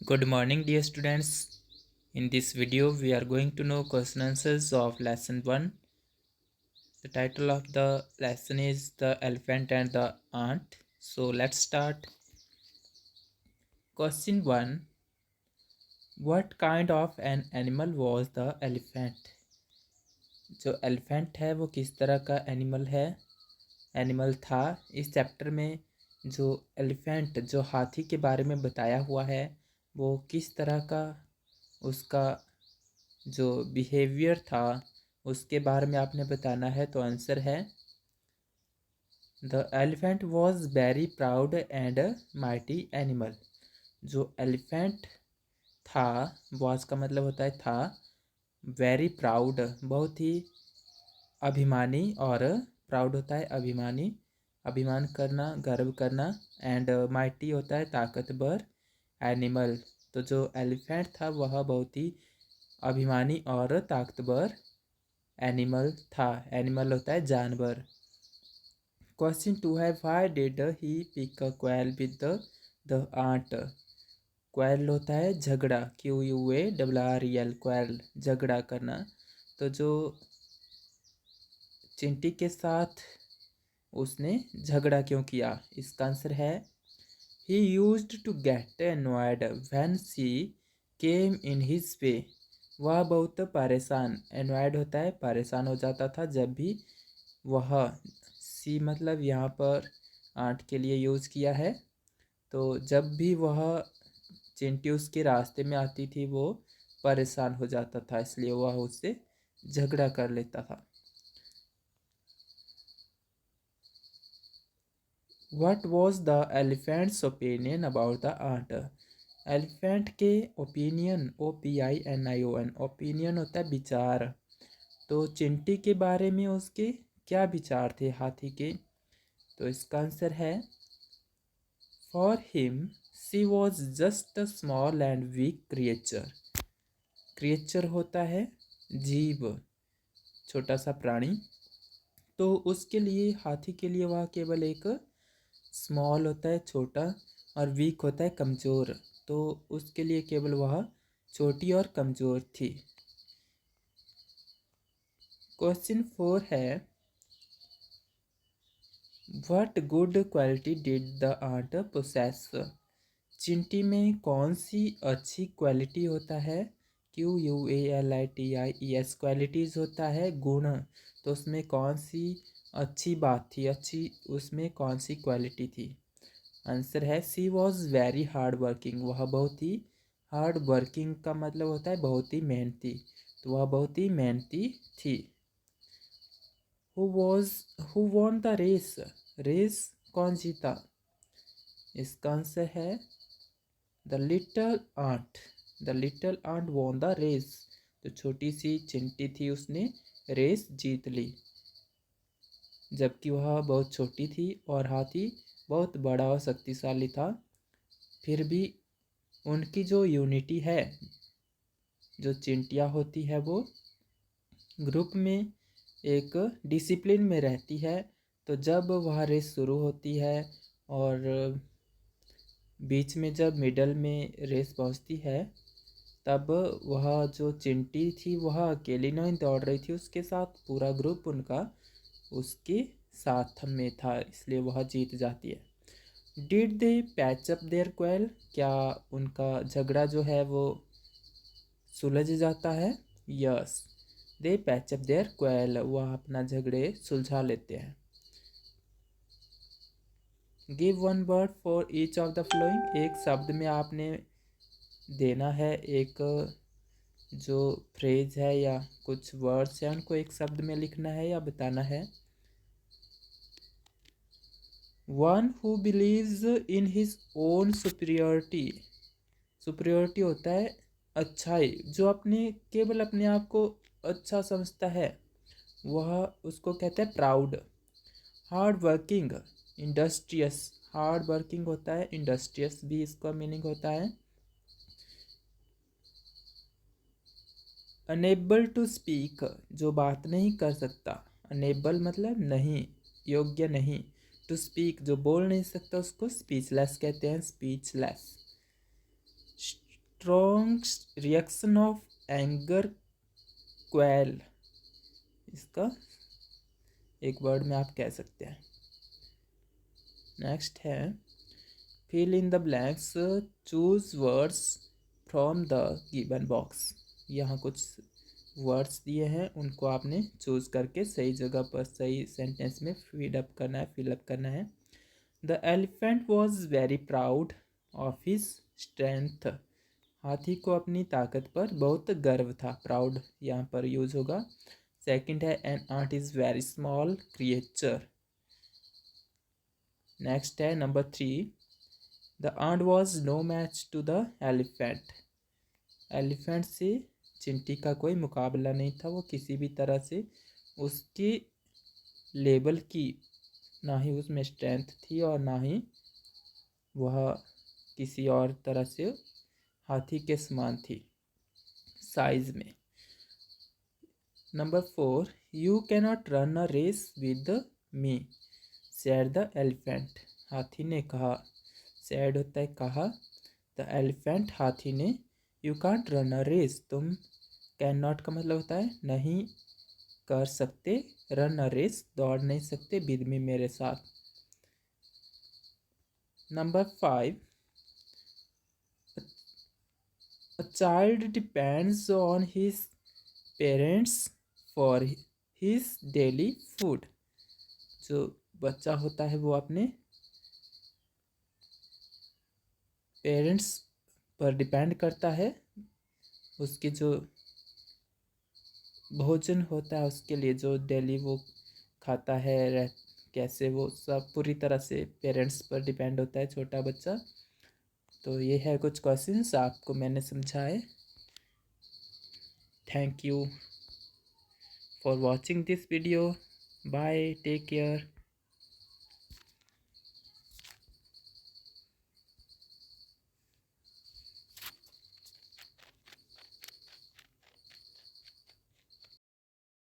Good morning, dear students. In this video, we are going to know question answers of lesson 1. The title of the lesson is The Elephant and the Ant. So, let's start. Question 1. What kind of an animal was the elephant? जो elephant है वो किस तरह का animal था। इस chapter में जो एलिफेंट जो हाथी के बारे में बताया हुआ है वो किस तरह का उसका जो बिहेवियर था उसके बारे में आपने बताना है। तो आंसर है the elephant was very proud and mighty animal. जो एलिफेंट था, वॉज का मतलब होता है था, वेरी प्राउड बहुत ही अभिमानी, और प्राउड होता है अभिमानी, अभिमान करना, गर्व करना, एंड माइटी होता है ताकतवर, एनिमल। तो जो एलिफेंट था वह बहुत ही अभिमानी और ताकतवर एनिमल था। एनिमल होता है जानवर। क्वेश्चन 2 है why did he pick a quarrel with the ant. Quarrel होता है झगड़ा, QUARREL, क्वेल झगड़ा करना। तो जो चिंटी के साथ उसने झगड़ा क्यों किया, इसका आंसर है he used to get annoyed when she came in his way. वह बहुत परेशान, एनॉयड होता है परेशान हो जाता था जब भी वह, सी मतलब यहाँ पर आंट के लिए यूज़ किया है। तो जब भी वह चिंटी उसके रास्ते में आती थी वो परेशान हो जाता था, इसलिए वह उससे झगड़ा कर लेता था। What was the elephant's opinion about the ant? Elephant के ओपिनियन, OPINION, ओपिनियन होता है विचार। तो चिंटी के बारे में उसके क्या विचार थे हाथी के, तो इसका आंसर है for him she was just a small and weak creature. Creature होता है जीव, छोटा सा प्राणी। तो उसके लिए, हाथी के लिए वह केवल एक स्मॉल होता है छोटा, और वीक होता है कमज़ोर। तो उसके लिए केवल वह छोटी और कमज़ोर थी। क्वेश्चन 4 है what good quality did the ant possess. चिंटी में कौन सी अच्छी क्वालिटी होता है, QUALITIES, क्वालिटीज़ होता है गुण। तो उसमें कौन सी अच्छी बात थी, अच्छी उसमें कौन सी क्वालिटी थी। आंसर है सी वॉज वेरी हार्ड वर्किंग। वह बहुत ही हार्ड वर्किंग का मतलब होता है बहुत ही मेहनती, तो वह बहुत ही मेहनती थी। Who won the race, race कौन जीता, इसका आंसर है the little ant. The little ant won the race. तो छोटी सी चिंटी थी, उसने रेस जीत ली, जबकि वह बहुत छोटी थी और हाथी बहुत बड़ा और शक्तिशाली था। फिर भी उनकी जो यूनिटी है, जो चिंटियाँ होती है वो ग्रुप में एक डिसिप्लिन में रहती है। तो जब वह रेस शुरू होती है और बीच में जब मिडल में रेस पहुंचती है, तब वह जो चिंटी थी वह अकेली नहीं दौड़ रही थी, उसके साथ पूरा ग्रुप उनका उसके साथ में था, इसलिए वह जीत जाती है। Did they patch up their quarrel, क्या उनका झगड़ा जो है वो सुलझ जाता है। Yes, they patch up their quarrel, वह अपना झगड़े सुलझा लेते हैं। Give one word for each of the following, एक शब्द में आपने देना है, एक जो फ्रेज है या कुछ वर्ड्स हैं उनको एक शब्द में लिखना है या बताना है। One who believes in his own superiority, superiority होता है अच्छाई, जो अपने केवल अपने आप को अच्छा समझता है वह उसको कहते हैं proud. Hard working, industrious, hard working होता है इंडस्ट्रियस भी इसका मीनिंग होता है। अनेबल टू स्पीक, जो बात नहीं कर सकता, अनेबल मतलब नहीं, योग्य नहीं, टू स्पीक जो बोल नहीं सकता उसको स्पीचलेस कहते हैं, speechless. Strong reaction of anger quail, इसका एक वर्ड में आप कह सकते हैं। नेक्स्ट है fill in the blanks, choose words from the given box. यहाँ कुछ वर्ड्स दिए हैं, उनको आपने चूज करके सही जगह पर सही सेंटेंस में फिलअप करना है। The elephant was very proud of his strength. हाथी को अपनी ताकत पर बहुत गर्व था, प्राउड यहाँ पर यूज होगा। सेकंड है an ant is very small creature. Next है number 3, the ant was no match to the elephant. Elephant से चिंटी का कोई मुकाबला नहीं था, वो किसी भी तरह से उसकी लेवल की, ना ही उसमें स्ट्रेंथ थी और ना ही वह किसी और तरह से हाथी के समान थी साइज में। Number 4, you cannot run a race with me said the elephant. हाथी ने कहा, सेड होता है कहा, द एलिफेंट हाथी ने, you can't run a race, तुम कैन नॉट का मतलब होता है नहीं कर सकते, रन अ रेस दौड़ नहीं सकते, विद मी मेरे साथ। Number 5, a child depends on his parents for his daily food। जो बच्चा होता है वो अपने पेरेंट्स पर डिपेंड करता है, उसके जो भोजन होता है उसके लिए, जो डेली वो खाता है, कैसे वो सब पूरी तरह से पेरेंट्स पर डिपेंड होता है छोटा बच्चा। तो ये है कुछ क्वेश्चंस आपको मैंने समझाए। Thank you for watching this video, bye, take care.